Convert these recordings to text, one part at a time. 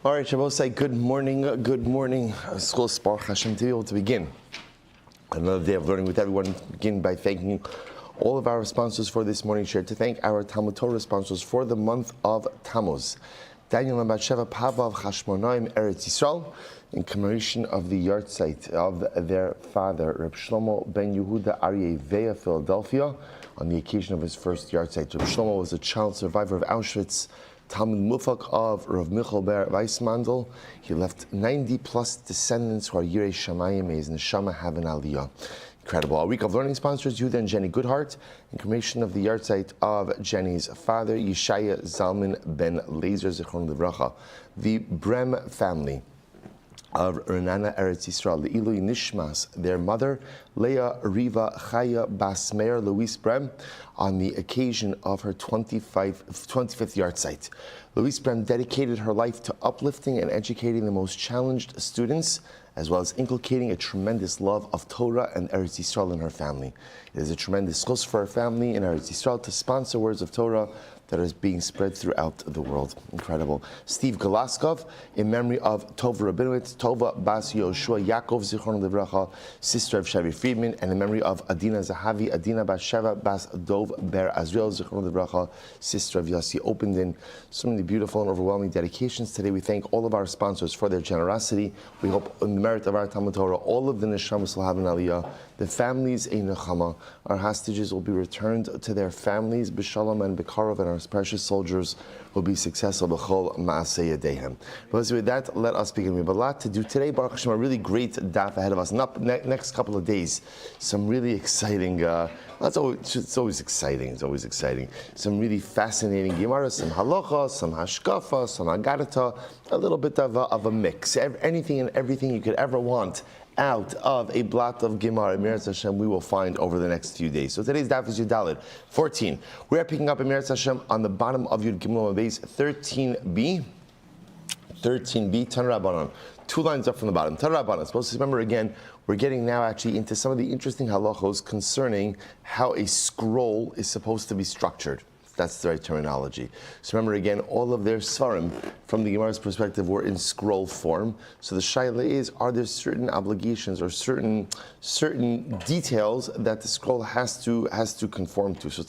All right, Shabbos, say good morning, good morning. School Baruch Hashem to be able to begin another day of learning with everyone. Begin by thanking all of our sponsors for this morning share. To thank our Talmud Torah sponsors for the month of Tammuz. Daniel and Batsheva Pavav Chashmonaim Eretz Yisrael, in commemoration of the yahrzeit of their father, Rabbi Shlomo ben Yehuda Aryeh Veya, Philadelphia, on the occasion of his first yahrzeit. Rabbi Shlomo was a child survivor of Auschwitz, Talmud Mufak of Rav Michal Ber Weissmandel. He left 90 plus descendants who are Yirei Shamayim. May his neshama have an aliyah. Incredible. Our week of learning sponsors, Yehuda and Jenny Goodhart, in commemoration of the yahrzeit of Jenny's father, Yeshaya Zalman ben Lazer Zichron Livracha. The Brem family of Renana Eretz Yisrael, the Ilui Nishmas, their mother, Leah Riva Chaya Bas Meir Louise Brem, on the occasion of her 25th yahrzeit. Louise Brem dedicated her life to uplifting and educating the most challenged students, as well as inculcating a tremendous love of Torah and Eretz Yisrael in her family. It is a tremendous chus for her family in Eretz Yisrael to sponsor words of Torah that is being spread throughout the world. Incredible. Steve Galaskov, in memory of Tova Rabinowitz, Tova Bas Yoshua Yaakov Zichron Livracha, sister of Shavi Friedman, and in memory of Adina Zahavi, Adina Bas Sheva Bas Dov Ber Azriel Zichron Livracha, sister of Yossi Openden. So many beautiful and overwhelming dedications today. We thank all of our sponsors for their generosity. We hope in the merit of our Talmud Torah, all of the neshamas will have an aliyah. The families, a nechama, our hostages will be returned to their families, b'shalom and b'karov, and our precious soldiers will be successful. B'chol ma'aseh yadehem. But with that, let us begin. We have a lot to do today. Baruch Hashem, a really great daf ahead of us. Next couple of days, some really exciting. It's always exciting. It's always exciting. Some really fascinating Gemara, some halacha, some hashkafa, some agadata, a little bit of a mix. Anything and everything you could ever want out of a blot of Gemara, Meretz Hashem, we will find over the next few days. So today's daf is Yud Daled 14. We are picking up in Meretz Hashem on the bottom of Yud Gimel Base 13b. 13b, Tan Rabbanan. 2 lines up from the bottom. Tan Rabbanan. Supposed to remember again, we're getting now actually into some of the interesting halachos concerning how a scroll is supposed to be structured. That's the right terminology. So remember again, all of their svarim, from the Gemara's perspective, were in scroll form. So the shaila is, are there certain obligations or certain details that the scroll has to conform to? So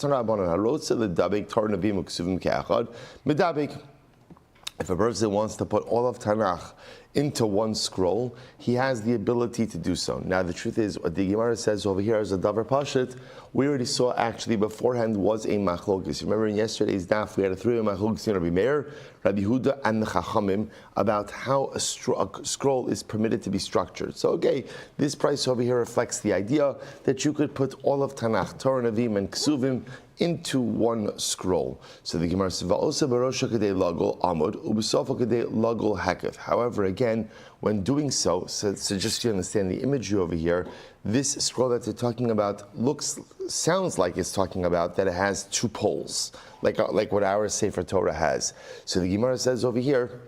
if a person wants to put all of Tanakh into one scroll, he has the ability to do so. Now the truth is, what the Gemara says over here is a davar pashut. We already saw actually beforehand was a machlokes. Remember in yesterday's daf we had a 3 machlokes in Rabbi Meir, Rabbi Yehuda, and the Chachamim about how a scroll is permitted to be structured. So okay, this price over here reflects the idea that you could put all of Tanakh, Torah, Nevi'im, and Ksuvim into one scroll. So the Gemara says, however, again, when doing so just to understand the imagery over here, this scroll that they're talking about sounds like it's talking about that it has 2 poles, like what our Sefer Torah has. So the Gemara says over here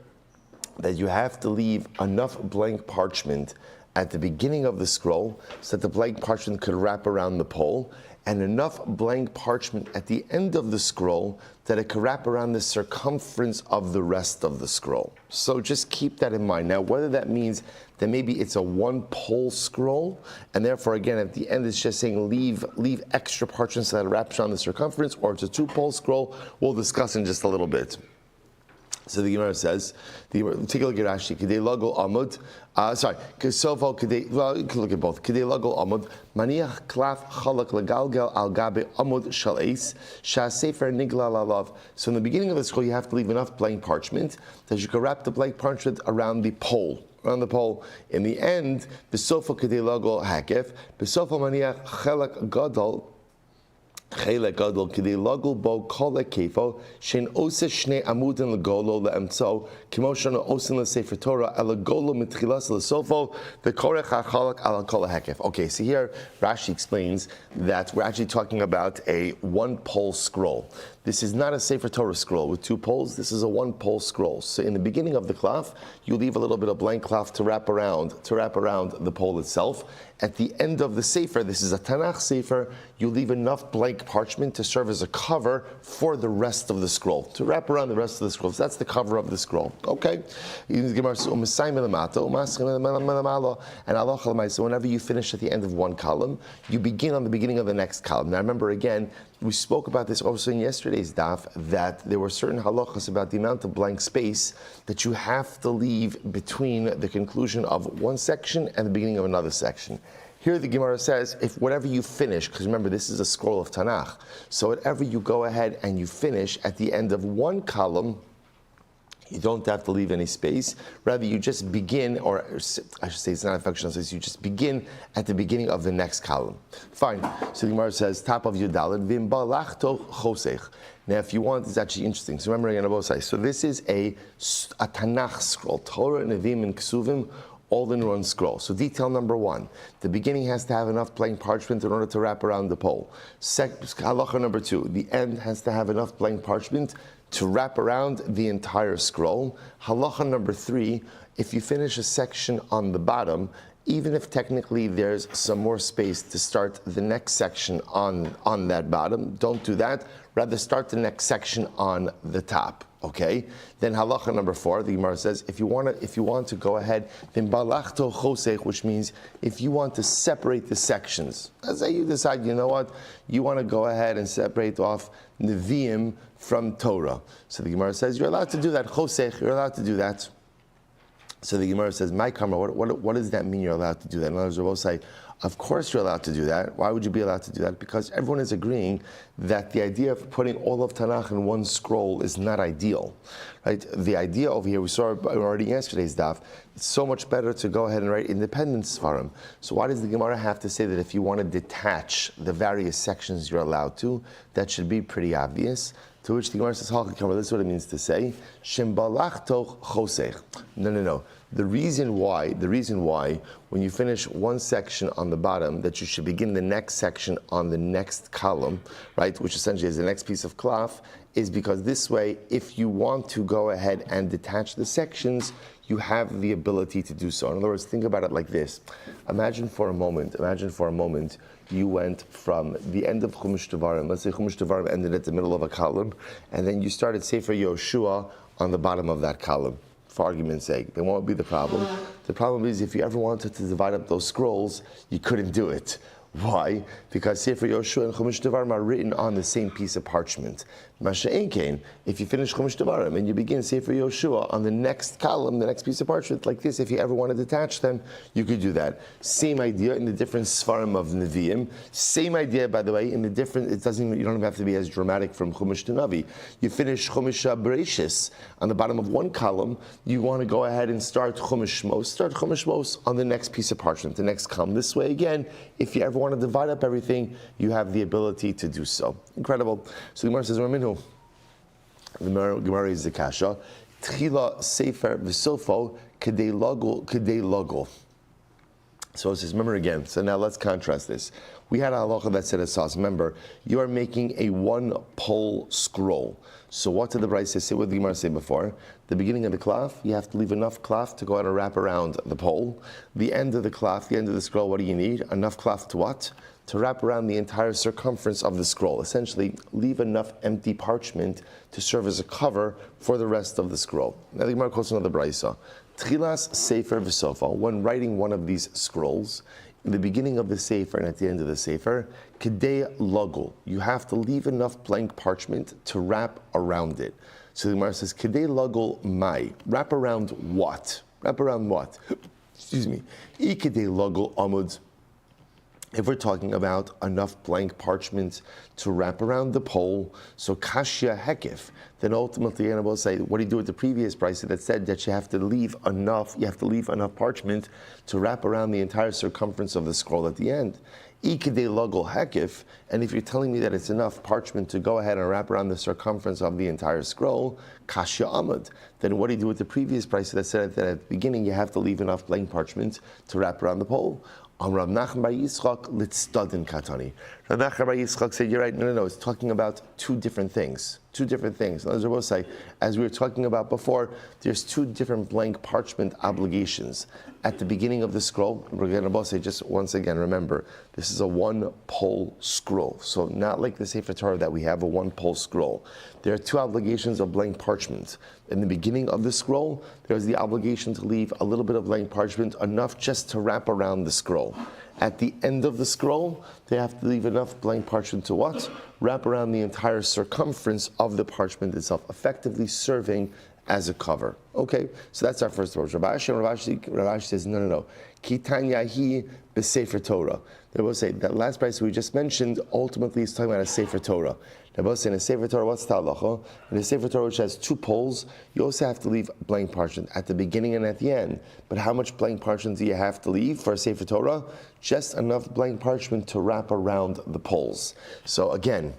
that you have to leave enough blank parchment at the beginning of the scroll so that the blank parchment could wrap around the pole, and enough blank parchment at the end of the scroll that it could wrap around the circumference of the rest of the scroll. So just keep that in mind. Now, whether that means that maybe it's a 1-pole scroll, and therefore, again, at the end it's just saying leave extra parchment so that it wraps around the circumference, or it's a 2-pole scroll, we'll discuss in just a little bit. So the Gemara says, take a look at Rashi. K'dei lagol amud. You can look at both. K'dei lagol amud. Maniach klaf chalak legalgel al gabe amud shal eis. Shah sefer nigla lalav. So in the beginning of the scroll, you have to leave enough blank parchment that you can wrap the blank parchment around the pole. In the end, besofa k'dei lagol hakef. Besofa maniach chalak gadol. Chelek gadol k'dei lagol bo kol lekefo shein ose shnei amudin legolo leemtso kimo shana osin lesefer Torah elegolo mitchilas lesofo v'korech hachalak ala kol hekef. Okay, so here Rashi explains that we're actually talking about a 1-pole scroll. This is not a Sefer Torah scroll with 2 poles. This is a 1-pole scroll. So in the beginning of the cloth, you leave a little bit of blank cloth to wrap around the pole itself. at the end of the Sefer, this is a Tanakh Sefer, you leave enough blank parchment to serve as a cover for the rest of the scroll, to wrap around the rest of the scroll. So that's the cover of the scroll. Okay? And so whenever you finish at the end of one column, you begin on the beginning of the next column. Now remember again, we spoke about this also in yesterday's daf, that there were certain halachas about the amount of blank space that you have to leave between the conclusion of one section and the beginning of another section. Here the Gemara says, if whatever you finish, because remember this is a scroll of Tanakh, so whatever you go ahead and you finish at the end of one column, you don't have to leave any space. Rather, you just begin, or I should say it's not a functional space, you just begin at the beginning of the next column. Fine. So the Gemara says, top of your dalet, vim balachto chosech. Now, if you want, it's actually interesting. So remember again on both sides. So this is a Tanakh scroll, Torah, Nevi'im, and Kesuvim, all in one scroll. So detail number one, the beginning has to have enough blank parchment in order to wrap around the pole. Halacha number two, the end has to have enough blank parchment to wrap around the entire scroll. Halacha number three, if you finish a section on the bottom, even if technically there's some more space to start the next section on that bottom, don't do that. Rather start the next section on the top. Okay? Then halacha number four, the Gemara says, if you want to go ahead, then balachto chosech, which means if you want to separate the sections. Let's say you decide, you know what, you want to go ahead and separate off Nevi'im from Torah. So the Gemara says, you're allowed to do that. Chosech, you're allowed to do that. So the Gemara says, my kamra, what does that mean you're allowed to do that? And others will both say, of course you're allowed to do that. Why would you be allowed to do that? Because everyone is agreeing that the idea of putting all of Tanakh in one scroll is not ideal. Right? The idea over here, we saw already yesterday's daf, it's so much better to go ahead and write independent svarim. So why does the Gemara have to say that if you want to detach the various sections you're allowed to? That should be pretty obvious. To which the Gemara says, this is what it means to say, Shem balachto chosech. No. The reason why, when you finish one section on the bottom, that you should begin the next section on the next column, right, which essentially is the next piece of cloth, is because this way, if you want to go ahead and detach the sections, you have the ability to do so. In other words, think about it like this. Imagine for a moment, you went from the end of Chumash Devarim, let's say Chumash Devarim ended at the middle of a column, and then you started Sefer Yoshua on the bottom of that column, for argument's sake. Then what would be the problem? The problem is if you ever wanted to divide up those scrolls, you couldn't do it. Why? Because Sefer Yoshua and Chumash Devarim are written on the same piece of parchment. Masha'en Kain, if you finish Chumash Devarim and you begin Sefer Yoshua on the next column, the next piece of parchment, like this, if you ever want to detach them, you could do that. Same idea in the different Svarim of Nevi'im. Same idea, by the way, in the different, you don't even have to be as dramatic from Chumash to Navi. You finish Chumash Bereshis on the bottom of one column, you want to go ahead and start Chumash Shmos on the next piece of parchment, the next column. This way again, if you ever want to divide up everything, you have the ability to do so. Incredible. So the Gemara says, the Gemara is the kasha. Tchila sefer v'sofo kedei logo. So it says, remember again. So now let's contrast this. We had a halacha that said as remember, you are making a one-pole scroll. So what did the Brayso say? What did the Gemara say before? The beginning of the cloth, you have to leave enough cloth to go out and wrap around the pole. The end of the cloth, the end of the scroll, what do you need? Enough cloth to what? To wrap around the entire circumference of the scroll. Essentially, leave enough empty parchment to serve as a cover for the rest of the scroll. Now the Gemara quotes another Brayso. Tchilas sefer v'sofa. When writing one of these scrolls, in the beginning of the sefer and at the end of the sefer, kedei logo. You have to leave enough blank parchment to wrap around it. So the Gemara says, kedei logo mai. Wrap around what? Wrap around what? Excuse me. I kedei logo amud. If we're talking about enough blank parchment to wrap around the pole, so kashya hekif, then ultimately, and I will say, what do you do with the previous price that said that you have to leave enough parchment to wrap around the entire circumference of the scroll at the end? Ikidei logol hekif, and if you're telling me that it's enough parchment to go ahead and wrap around the circumference of the entire scroll, kashya amud, then what do you do with the previous price that said that at the beginning you have to leave enough blank parchment to wrap around the pole? Rav Nachman bar Yitzchak litztadin katani. Rabbi Yitzchak said, you're right, no, it's talking about two different things. Two different things. As we were talking about before, there's two different blank parchment obligations. At the beginning of the scroll, we're going to say, just once again, remember, this is a one-pole scroll. So not like the Sefer Torah that we have a one-pole scroll. There are two obligations of blank parchment. In the beginning of the scroll, there's the obligation to leave a little bit of blank parchment, enough just to wrap around the scroll. At the end of the scroll, they have to leave enough blank parchment to what? Wrap around the entire circumference of the parchment itself, effectively serving as a cover. Okay, so that's our first approach. Rav says, no. Kitanyahi b'Sefer Torah. They both say that last price we just mentioned ultimately is talking about a Sefer Torah. They both say in a Sefer Torah, what's the halacha? In a Sefer Torah which has two poles, you also have to leave blank parchment at the beginning and at the end. But how much blank parchment do you have to leave for a Sefer Torah? Just enough blank parchment to wrap around the poles. So again,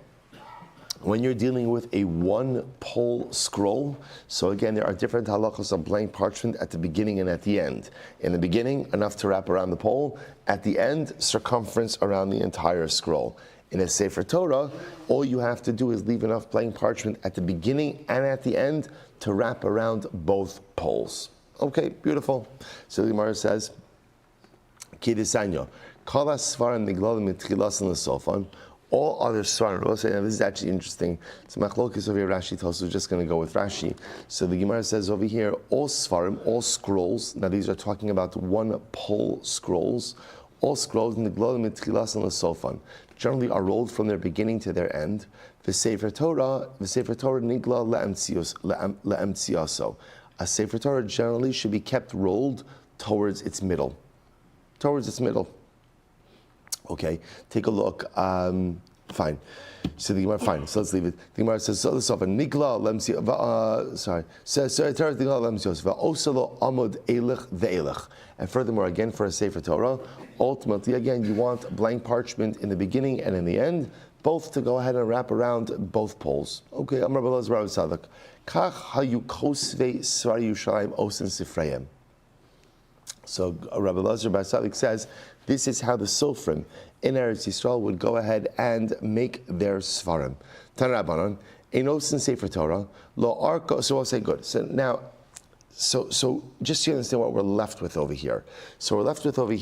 when you're dealing with a one-pole scroll, so again, there are different halachos of blank parchment at the beginning and at the end. In the beginning, enough to wrap around the pole. At the end, circumference around the entire scroll. In a Sefer Torah, all you have to do is leave enough blank parchment at the beginning and at the end to wrap around both poles. Okay, beautiful. So the Gemara says, Kidisanyo, Kala Svarim Niglalim Mitchilas and Sofan. All other svarim, this is actually interesting. So Machlokes over here, Rashi tells us we're just going to go with Rashi. So the Gemara says over here, all svarim, all scrolls, now these are talking about one-pole scrolls, all scrolls in the Glolim Mitchilas and Sofan generally are rolled from their beginning to their end. The Sefer Torah Nigla Le'emtziaso. A Sefer Torah generally should be kept rolled towards its middle. Okay, take a look. Fine. So the Gemara, fine. So let's leave it. The Gemara says, "So this off a nigla lemsi." Sorry. Says Torah nigla lemsios va'oselo amod elich ve'elich. And furthermore, again for a Sefer Torah, ultimately again you want blank parchment in the beginning and in the end, both to go ahead and wrap around both poles. Okay. Amar Rabbi Sadak. Kach hayu kosvei svar Yerushalayim osin sifrayim. So Rabbi Elazar Bar Sadik says, this is how the Sofrim in Eretz Yisrael would go ahead and make their Svarim. Tanrabanan, Einosin Sefer Torah, Lo Arko, so I'll say good. So now, so just so you understand what we're left with over here. So we're left with over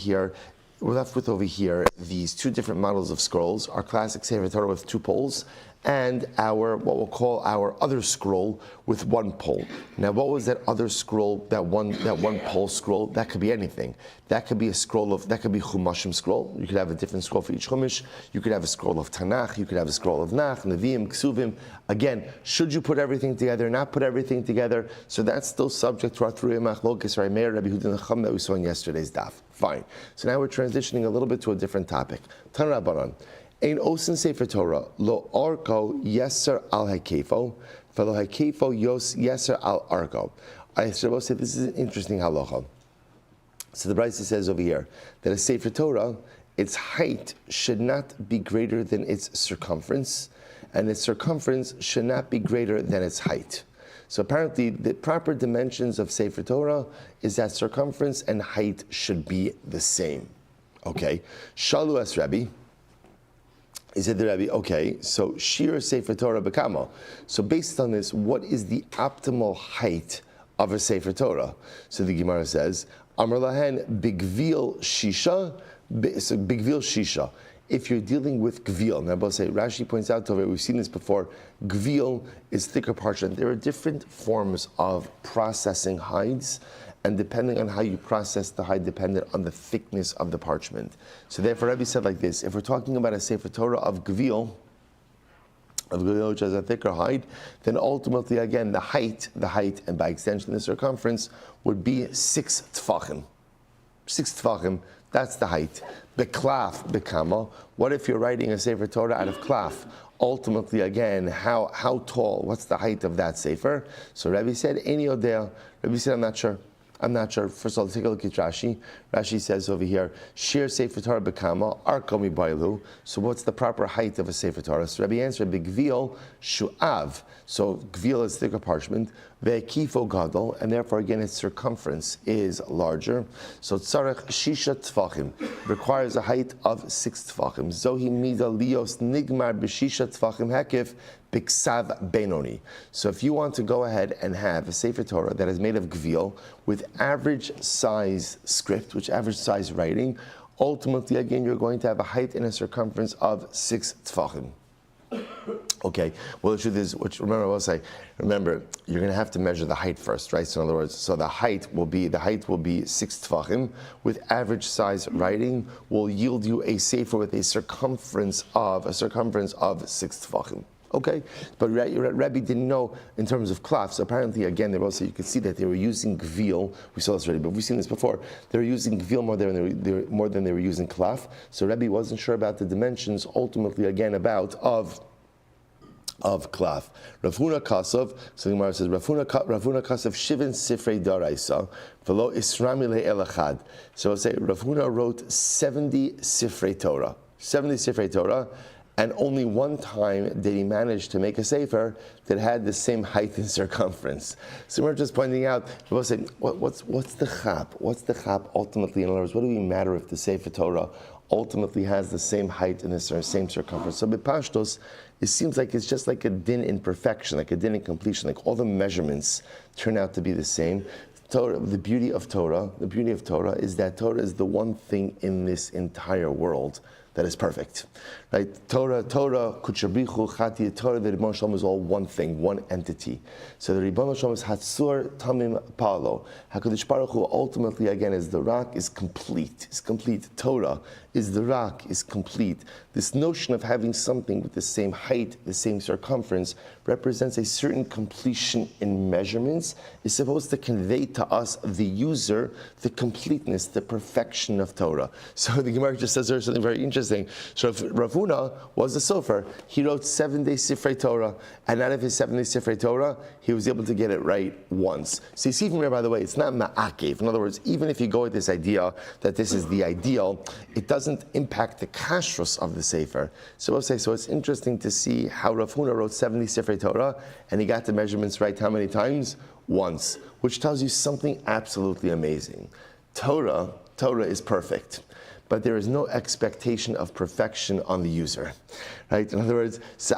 here these two different models of scrolls, our classic Sefer Torah with two poles, and our, what we'll call our other scroll with one pole. Now, what was that other scroll, that one pole scroll? That could be anything. That could be that could be Chumashim scroll. You could have a different scroll for each Chumash. You could have a scroll of Tanakh. You could have a scroll of Nach, Nevi'im, Ksuvim. Again, should you put everything together, not put everything together? So that's still subject to our Thruyah Machlokes, Rabbi Meir, Rabbi Yehuda Nacham that we saw in yesterday's daf. Fine. So now we're transitioning a little bit to a different topic. Tan Rabbanan. Ein osin Sefer Torah lo arko yeser al hakefo, velo hakefo yos yeser al arko. I should say this is an interesting halacha. So the Brisa says over here that a Sefer Torah, its height should not be greater than its circumference, and its circumference should not be greater than its height. So apparently the proper dimensions of Sefer Torah is that circumference and height should be the same. Okay. Shalu es Rabbi. He said to Rabbi, okay, so Shir Sefer Torah Bekamo. So based on this, what is the optimal height of a Sefer Torah? So the Gemara says, Amar Lahen Bigvil Shisha. So Bigvil Shisha. If you're dealing with Gvil, now I'll say, Rashi points out over it, we've seen this before, Gvil is thicker parchment. There are different forms of processing hides, and depending on how you process the hide, dependent on the thickness of the parchment. So therefore, Rabbi said like this, if we're talking about a Sefer Torah of Gvil, which has a thicker hide, then ultimately, again, the height, and by extension the circumference, would be 6 tfachim. 6 tfachim, that's the height. Beklaf, bekama. What if you're writing a Sefer Torah out of klaf? Ultimately, again, how tall? What's the height of that Sefer? So Rabbi said, Eni odea. Rabbi said, I'm not sure. I'm not sure. First of all, take a look at Rashi. Rashi says over here, Shir Sefer Torah Bekama, Arkomi Bailu. So what's the proper height of a Sefer Torah? So Rabbi answered, Gvil Shu'av. So Gvil is thicker parchment. Ve'kifo Gadol, and therefore again its circumference is larger. So Tzarech Shisha Tfachim requires a height of 6 Tfachim. Zohi Mida Lios Nigmar B'Shisha Tfachim Hekif Biksav Benoni. So if you want to go ahead and have a Sefer Torah that is made of Gvil with average size script, which average size writing, ultimately again you're going to have a height and a circumference of 6 Tfachim. Okay, well the truth is, which remember I will say, remember you're going to have to measure the height first, right? So in other words, so the height will be 6 tefachim with average size writing will yield you a sefer with a circumference of 6 tefachim. Okay, but Rabbi didn't know in terms of cloth. So apparently, again, they also you could see that they were using gvil. We saw this already, but we've seen this before. They were using gvil more than they were using cloth. So Rabbi wasn't sure about the dimensions. Ultimately, again, of cloth. Rav Huna Kasov, so the Gemara says, Rav Huna Kasov Shivin Sifrei Daraisa, Velo Isrami Le'elachad. So I'll say Rav Huna wrote 70 Sifrei Torah, and only one time did he manage to make a sefer that had the same height and circumference. So we're just pointing out, people say, what's the chap? What's the chap ultimately? In other words, what do we matter if the Sefer Torah ultimately has the same height and the same circumference? So B'Pashtos, it seems like it's just like a din in perfection, like a din in completion, like all the measurements turn out to be the same. The beauty of Torah is that Torah is the one thing in this entire world that is perfect, right? Torah, Kuchabrichu, Chati, Torah, the Ribbon Shalom is all one thing, one entity. So the Ribbon Shalom is Hatzur, Tamim, Palo. HaKadosh Baruch Hu ultimately, again, is the rock, is complete. Torah is the rock, is complete. This notion of having something with the same height, the same circumference, represents a certain completion in measurements, is supposed to convey to us, the user, the completeness, the perfection of Torah. So the Gemara just says there's something very interesting. So if Rav Huna was a sofer, he wrote 7-day Sifrei Torah, and out of his 7-day Sifrei Torah, he was able to get it right once. So you see from here, by the way, it's not ma'akev. In other words, even if you go with this idea that this is the ideal, it doesn't impact the kashrus of the sefer. So we'll say, so it's interesting to see how Rav Huna wrote 70 Sifrei Torah, and he got the measurements right how many times? Once, which tells you something absolutely amazing. Torah is perfect, but there is no expectation of perfection on the user, right? In other words, so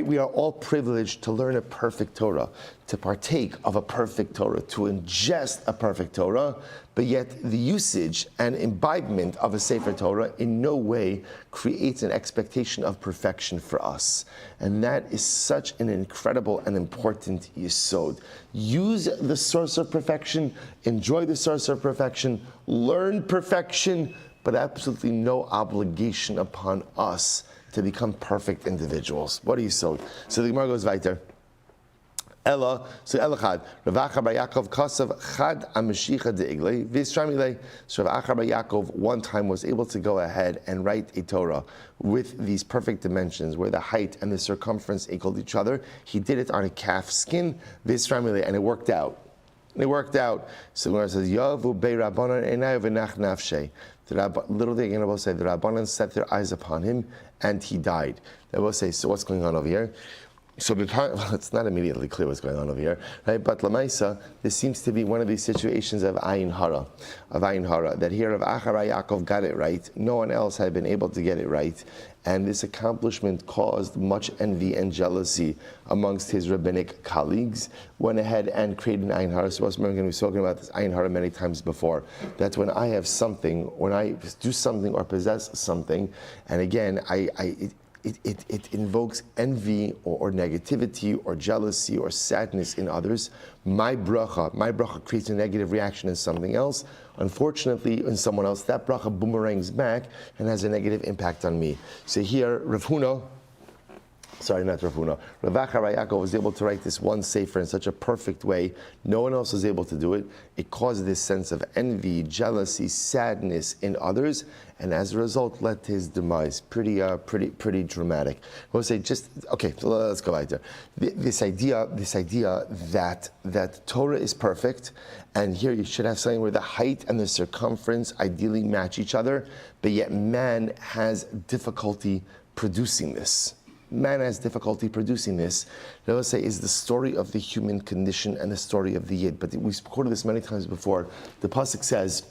we are all privileged to learn a perfect Torah, to partake of a perfect Torah, to ingest a perfect Torah, but yet the usage and imbibement of a Sefer Torah in no way creates an expectation of perfection for us. And that is such an incredible and important yesod. Use the source of perfection, enjoy the source of perfection, learn perfection, but absolutely no obligation upon us to become perfect individuals. What are you sold? So the Gemara goes weiter. Ella, so Elachad, Rav Achar bar Yaakov Kasav Chad Amashicha Deigle V'Isramile. So Rav Achar bar Yaakov one time was able to go ahead and write a Torah with these perfect dimensions, where the height and the circumference equaled each other. He did it on a calf skin, V'Isramile, and it worked out. So the Gemara says, Yavu Bei Rabbanan Einai V'Nach Nafshei. Literally, again, I will say, the Rabbanan set their eyes upon him, and he died. I will say, so what's going on over here? So it's not immediately clear what's going on over here, right? But Lamaisa, this seems to be one of these situations of Ayin Hara, that here of Achar Yaakov got it right. No one else had been able to get it right. And this accomplishment caused much envy and jealousy amongst his rabbinic colleagues. Went ahead and created an Ayin Hara. So we're going to be talking about this Ayin Hara many times before. That's when I have something, when I do something or possess something, and again, it invokes envy or negativity or jealousy or sadness in others. My bracha creates a negative reaction in something else. Unfortunately, in someone else, that bracha boomerangs back and has a negative impact on me. So here, Rav Huna Sorry, not Rav Huna. Rav Yaakov was able to write this one sefer in such a perfect way. No one else was able to do it. It caused this sense of envy, jealousy, sadness in others, and as a result, led to his demise. Pretty dramatic. I would say so let's go right there. This idea that Torah is perfect, and here you should have something where the height and the circumference ideally match each other, but yet man has difficulty producing this. Man has difficulty producing this. Let's say is the story of the human condition and the story of the Yid. But we've quoted this many times before. The pasuk says,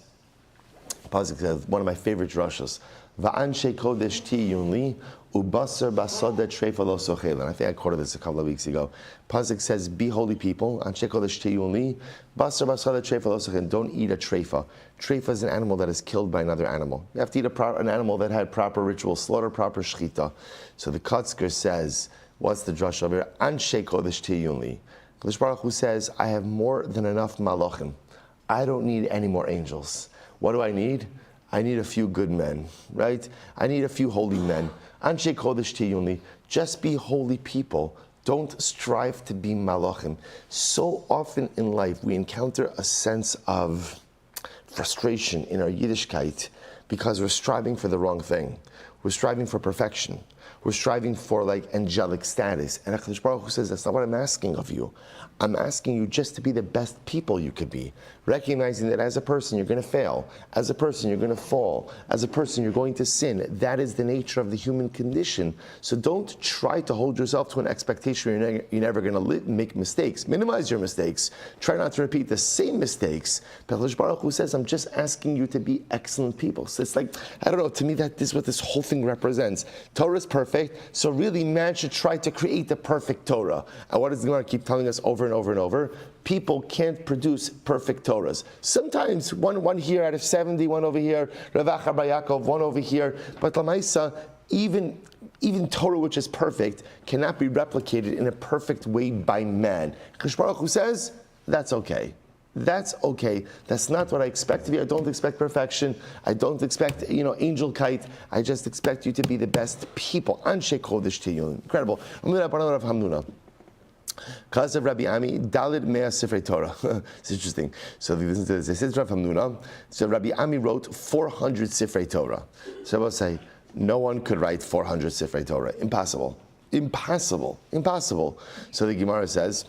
one of my favorite drashos, "Va'anshe kodesh tiyun li, ubasar basoda treifa lo sochelan." I think I quoted this a couple of weeks ago. Pasuk says, "Be holy people, anshe kodesh tiyun li, basar basoda treifa lo sochelan." Don't eat a treifa. Treifa is an animal that is killed by another animal. You have to eat an animal that had proper ritual slaughter, proper shechita. So the Kotzker says, what's the drush over here? Anshe kodesh tiyun li. Kadosh Baruch Hu says, I have more than enough malachim. I don't need any more angels. What do I need? I need a few good men, right? I need a few holy men. Anshe kodesh tiyun li. Just be holy people. Don't strive to be malachim. So often in life we encounter a sense of frustration in our Yiddishkeit because we're striving for the wrong thing. We're striving for perfection. We're striving for angelic status. And HaKadosh Baruch Hu says, that's not what I'm asking of you. I'm asking you just to be the best people you could be. Recognizing that as a person you're going to fail. As a person you're going to fall. As a person you're going to sin. That is the nature of the human condition. So don't try to hold yourself to an expectation where you're never going to make mistakes. Minimize your mistakes. Try not to repeat the same mistakes. But HaKadosh Baruch Hu says, I'm just asking you to be excellent people. So it's I don't know, to me that is what this whole thing represents. Torah is perfect, so really man should try to create the perfect Torah. And what does the Gemara keep telling us over and over and over? People can't produce perfect Torahs. Sometimes one here out of 70, one over here, Rabbi Yaakov, one over here. But Lamaisa, even Torah which is perfect cannot be replicated in a perfect way by man. Kadosh Baruch Hu says, that's okay. That's okay. That's not what I expect of you. I don't expect perfection. I don't expect, angel kite. I just expect you to be the best people. Anshe kodesh tiyun. Incredible. I'm going to have another of Hamnuna. Because of Rabbi Ami, Dalid Mea Sifrei Torah. It's interesting. So listen to this. It says Rav Hamnuna. So Rabbi Ami wrote 400 Sifrei Torah. So I will say, no one could write 400 Sifrei Torah. Impossible. So the Gemara says,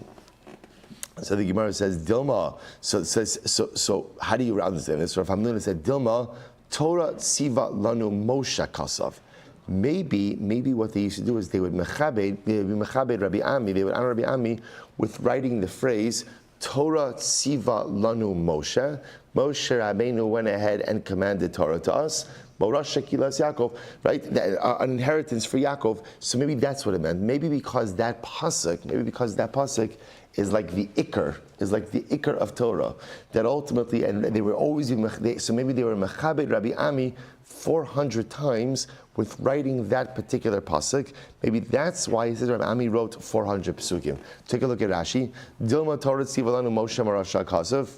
Dilma. So it says, so how do you understand this? Rav Hamnuna said, Dilma, Torah tziva lanu Moshe kasav. Maybe what they used to do is they would mechabed Rabbi Ami, they would honor Rabbi Ami with writing the phrase, Torah tziva lanu Moshe. Moshe Rabbeinu went ahead and commanded Torah to us. Morash Shekilas Yaakov, right? An inheritance for Yaakov. So maybe that's what it meant. Maybe because that pasuk is like the ikar of Torah. That ultimately, and they were always, so maybe they were mechabed Rabbi Ami 400 times with writing that particular pasuk. Maybe that's why he says Rabbi Ami wrote 400 psukim. Take a look at Rashi. Dilma Torah tzivalanu Moshe Marasha Kasav.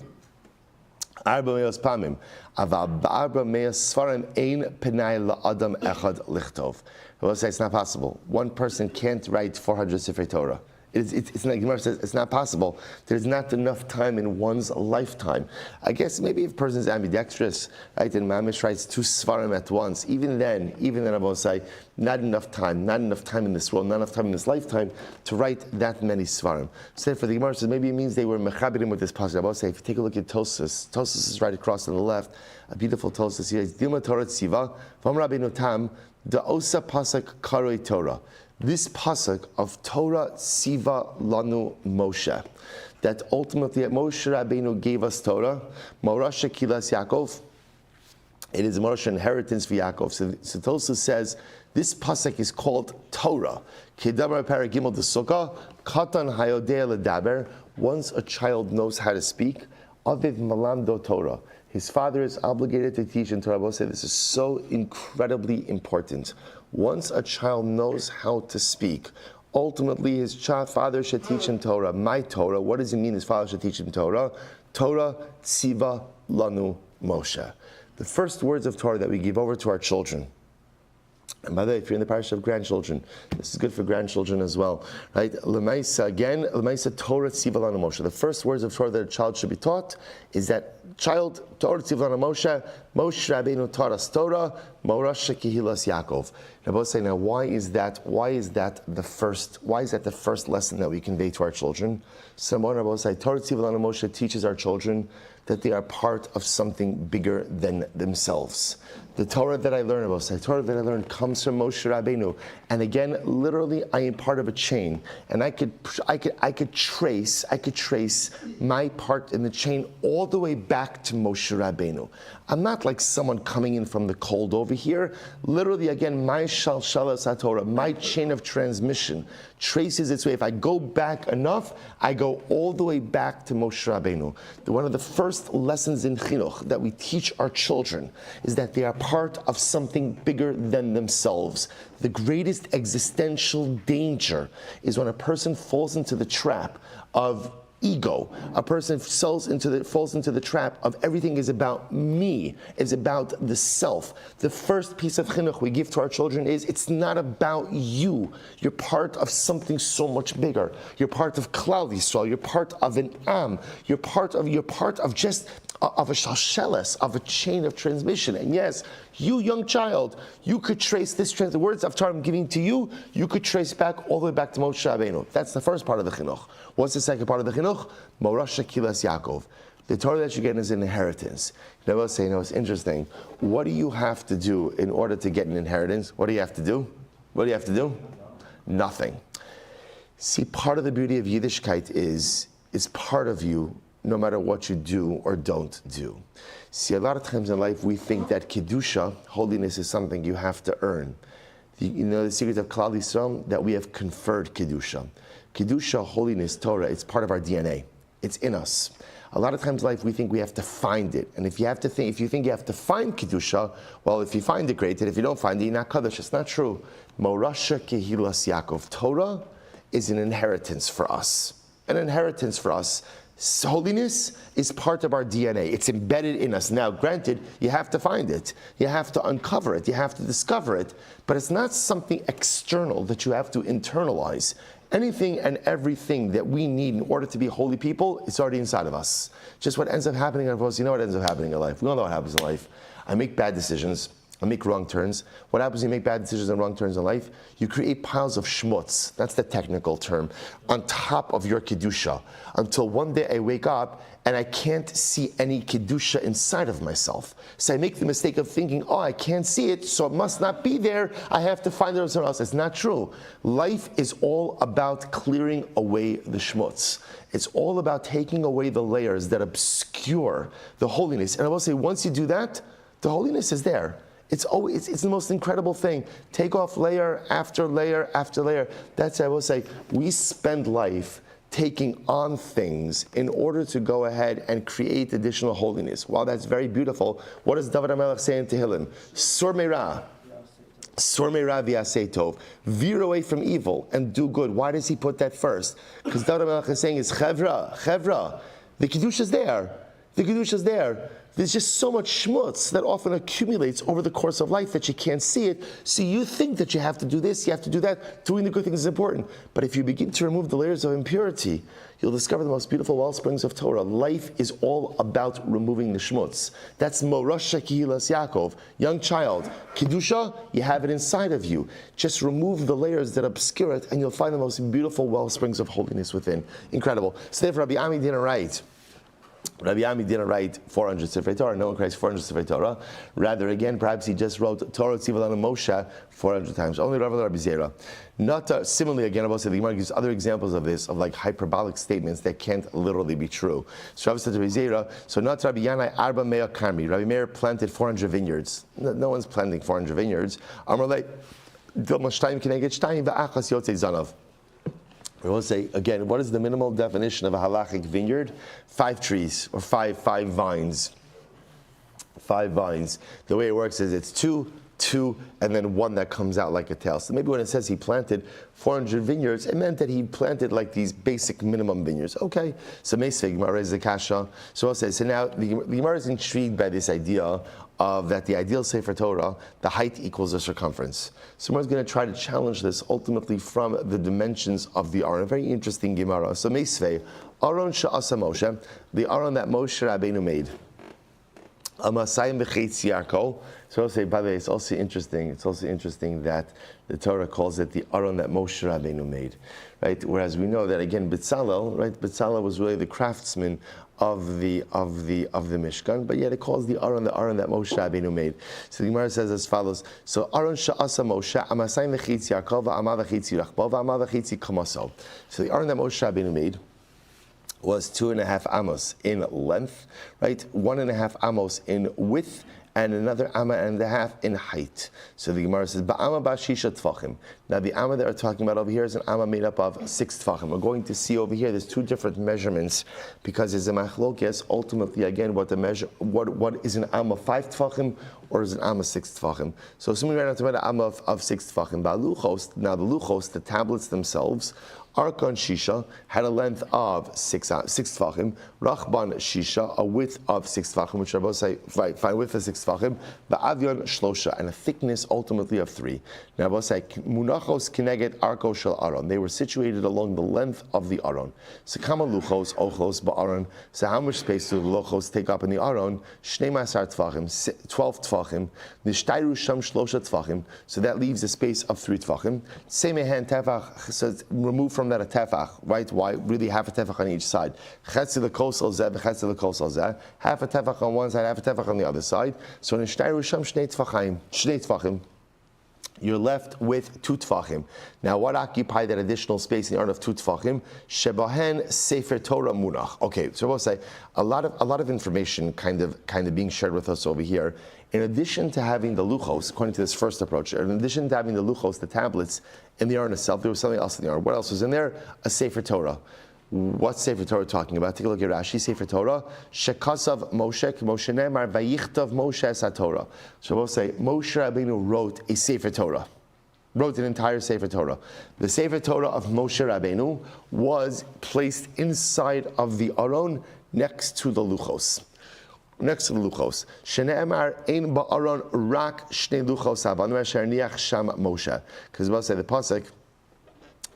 Arba meos pamim, aval ba'arba meos svarim ein penai la'adam echad lichtov. I will say it's not possible. One person can't write 400 Sifrei Torah. It's like Gemara says, it's not possible. There's not enough time in one's lifetime. I guess maybe if a person is ambidextrous, right, and Mamish writes 2 Svarim at once, even then I will say, not enough time in this world, not enough time in this lifetime to write that many Svarim. So therefore the Gemara says, maybe it means they were mechaberim with this passage. I will say, if you take a look at Tosfos is right across on the left, a beautiful Tosfos here. It's Dilma Torah Tziva, Vam Rabbeinu Tam, the Osa Pasuk Karoi Torah. This pasuk of Torah Tziva Lanu Moshe, that ultimately Moshe Rabbeinu gave us Torah, Morash Shekilas Yaakov, it is a Morash inheritance for Yaakov. So Tosfos says this pasuk is called Torah. Kedabar Paragimel de Sukkah, Katan Hayodeh Ledaber. Once a child knows how to speak, Aviv Malamdo Torah. His father is obligated to teach in Torah. I will say this is so incredibly important. Once a child knows how to speak, ultimately his father should teach him Torah. My Torah, what does it mean his father should teach him Torah? Torah tziva lanu Moshe. The first words of Torah that we give over to our children And by the way, if you're in the parish of grandchildren, this is good for grandchildren as well, right? L'maisa, again, l'maisa Torah tziva lanu Moshe. The first words of Torah that a child should be taught is that child, Torah tziva lanu Moshe, Moshe Rabbeinu taught us Torah, Morasha Kehilas Yaakov. And I both say, now, why is that the first lesson that we convey to our children? Someone, I both say, Torah tziva lanu Moshe teaches our children that they are part of something bigger than themselves. The Torah that I learn about, the Torah that I learned comes from Moshe Rabbeinu, and again, literally, I am part of a chain, and I could trace my part in the chain all the way back to Moshe Rabbeinu. I'm not like someone coming in from the cold over here. Literally, again, my shalshalas HaTorah, my chain of transmission, traces its way. If I go back enough, I go all the way back to Moshe Rabbeinu. One of the first lessons in chinuch that we teach our children is that they are part of something bigger than themselves. The greatest existential danger is when a person falls into the trap of ego. A person falls into the trap of everything is about me, is about the self. The first piece of chinuch we give to our children is it's not about you. You're part of something so much bigger. You're part of Klal Yisrael. You're part of an Am. You're part of just of a shalsheles, of a chain of transmission. And yes, you young child, you could trace the words of Torah I'm giving to you, you could trace back all the way back to Moshe Rabbeinu. That's the first part of the chinuch. What's the second part of the chinuch? Morasha Kehilas Yaakov. The Torah that you get is an inheritance. I will say, it's interesting. What do you have to do in order to get an inheritance? What do you have to do? What do you have to do? Nothing. See, part of the beauty of Yiddishkeit is part of you no matter what you do or don't do. See, a lot of times in life we think that Kedusha, holiness, is something you have to earn. The secret of Klal Yisrael, that we have conferred Kedusha. Kedusha, holiness, Torah, it's part of our DNA. It's in us. A lot of times in life we think we have to find it. And if you think you have to find Kedusha, well, if you find it, great. And if you don't find it, you're not Kaddish. It's not true. Morasha Kehilas Yaakov. Torah is an inheritance for us. An inheritance for us. Holiness is part of our DNA. It's embedded in us. Now, granted, you have to find it. You have to uncover it. You have to discover it. But it's not something external that you have to internalize. Anything and everything that we need in order to be holy people, it's already inside of us. Just what ends up happening in life, you know what ends up happening in life. We all know what happens in life. I make bad decisions. I make wrong turns. What happens when you make bad decisions and wrong turns in life? You create piles of schmutz, that's the technical term, on top of your Kedusha. Until one day I wake up and I can't see any Kedusha inside of myself. So I make the mistake of thinking, I can't see it, so it must not be there. I have to find it somewhere else. It's not true. Life is all about clearing away the schmutz. It's all about taking away the layers that obscure the holiness. And I will say, once you do that, the holiness is there. It's the most incredible thing. Take off layer after layer after layer. That's why I will say, we spend life taking on things in order to go ahead and create additional holiness. While that's very beautiful, what does David HaMelech say in Tehillim? Sur meira v'yaseh tov. Veer away from evil and do good. Why does he put that first? Because David HaMelech is saying, chevra. The Kiddush is there. The Kiddush is there. There's just so much schmutz that often accumulates over the course of life that you can't see it. So you think that you have to do this, you have to do that. Doing the good things is important. But if you begin to remove the layers of impurity, you'll discover the most beautiful well springs of Torah. Life is all about removing the schmutz. That's Morasha Kehilas Yaakov. Young child, Kedusha, you have it inside of you. Just remove the layers that obscure it, and you'll find the most beautiful well springs of holiness within. Incredible. So therefore, Rabbi Ami didn't write. Rabbi Ami didn't write 400 Sifrei Torah. No one writes 400 Sifrei Torah. Rather, again, perhaps he just wrote Torah Tziva Lanu Moshe 400 times. Only Rabbi Zera. Not similarly, again, Rabbi said the Gemara gives other examples of this, of like hyperbolic statements that can't literally be true. So Rabbi said to Rabbi Zera, so not Rabbi Yanai Arba Mea Karmi. Rabbi Meir planted 400 vineyards. No one's planting 400 vineyards. Amarle Dilma Shtayim Keneged Shtayim Va'achas Yotzei Zanav. We will say, again, what is the minimal definition of a halachic vineyard? 5 trees, or five vines. 5 vines. The way it works is it's 2, and then 1 that comes out like a tail. So maybe when it says he planted 400 vineyards, it meant that he planted like these basic minimum vineyards. Okay, so Meisvig, Gemara is the Kasha. So I'll say, so now the Gemara is intrigued by this idea of that the ideal Sefer Torah, the height equals the circumference. Someone's going to try to challenge this ultimately from the dimensions of the Aron. A very interesting Gemara. So Meisvei, Aron she'asa Moshe, the Aron that Moshe Rabbeinu made. Amasayim b'cheitz Yarko. So I'll say, by the way, it's also interesting. It's also interesting that the Torah calls it the Aron that Moshe Rabbeinu made, right? Whereas we know that again, B'Tzalel, right? B'Tzalel was really the craftsman of the Mishkan, but yet it calls the Aron that Moshe Rabbeinu made. So the Gemara says as follows: so Aron she'asa Moshe, Amasayim b'cheitz Yarko, v'Amar b'cheitz Yirachbo, v'Amar b'cheitz Kamaso. So the Aron that Moshe Rabbeinu made was 2.5 amos in length, right? 1.5 amos in width, and another amma and a half in height. So the Gemara says, Ba'ama ba'shisha tfachim. Now the amma that we're talking about over here is an amma made up of 6 tfachim. We're going to see over here there's 2 different measurements because there's a machlokes. Ultimately, again, what is an amma 5 tfachim or is an amma 6 tfachim? So assuming right now to an amma of 6 tfachim. Ba'luchos, now the luchos, the tablets themselves, Arkon Shisha had a length of 6 tfachim. Rachban Shisha, a width of 6 tfachim, which Rabbi say, fine width of 6 tfachim. Ba'avyon Shlosha, and a thickness ultimately of 3. Now Rabbi say, Munachos Kineged Arko Shel Aron. They were situated along the length of the Aron. So Kama Luchos, Ochos Ba'aron. So how much space do the Luchos take up in the Aron? Shnei Masar Tfachim, 12 Tfachim. Nishtairu Sham Shlosha Tfachim. So that leaves a space of 3 Tfachim. Semehen Tefach, so remove from that a tefach, right? Why? Really half a tefach on each side. Chetzi l'kosel zeh, chetzi l'kosel zeh. Half a tefach on one side, half a tefach on the other side. So in Shteiru Sham Shnei Tfachim, you're left with 2 tfachim. Now, what occupied that additional space in the Aron of 2 tfachim? Shebahen Sefer Torah Munach. Okay, so we'll say a lot of information kind of being shared with us over here. In addition to having the luchos, according to this first approach, in addition to having the luchos, the tablets in the Aron itself, there was something else in the Aron. What else was in there? A Sefer Torah. What's Sefer Torah talking about? Take a look at Rashi. Sefer Torah, Shekasav Moshe Nemar Vayichtav Moshe Satorah. So we'll say Moshe Rabbeinu wrote a Sefer Torah. Wrote an entire Sefer Torah. The Sefer Torah of Moshe Rabbeinu was placed inside of the Aron next to the luchos. Next to the luchos, Shene'emar ein ba'aron rak shnei luchos havanu asher niach sham Moshe. Because we'll say the pasuk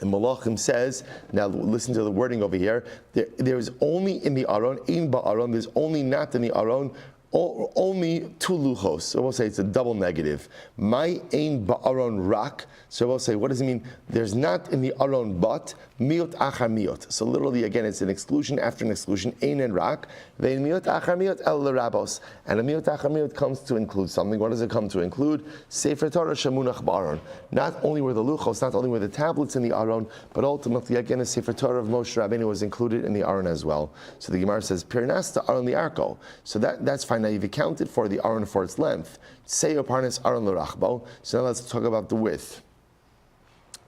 in Malachim says. Now listen to the wording over here. There is only in the Aron ein ba'aron. There's only not in the Aron. Only 2 luchos. So we'll say it's a double negative. My ein ba'aron rak. So we'll say, what does it mean? There's not in the Aron but miot achar miot. So literally, again, it's an exclusion after an exclusion. Ein and rak. Vein miot achar miot el l'rabos. And a miot achar miot comes to include something. What does it come to include? Sefer Torah shemunach ba'aron. Not only were the luchos, not only were the tablets in the Aron, but ultimately, again, a Sefer Torah of Moshe Rabbeinu was included in the Aron as well. So the Gemara says, Pirnasta Aron the Arko. So that's fine. Now you've accounted for the Aron for its length. Say Parnas Aron l'rachbo. So now let's talk about the width.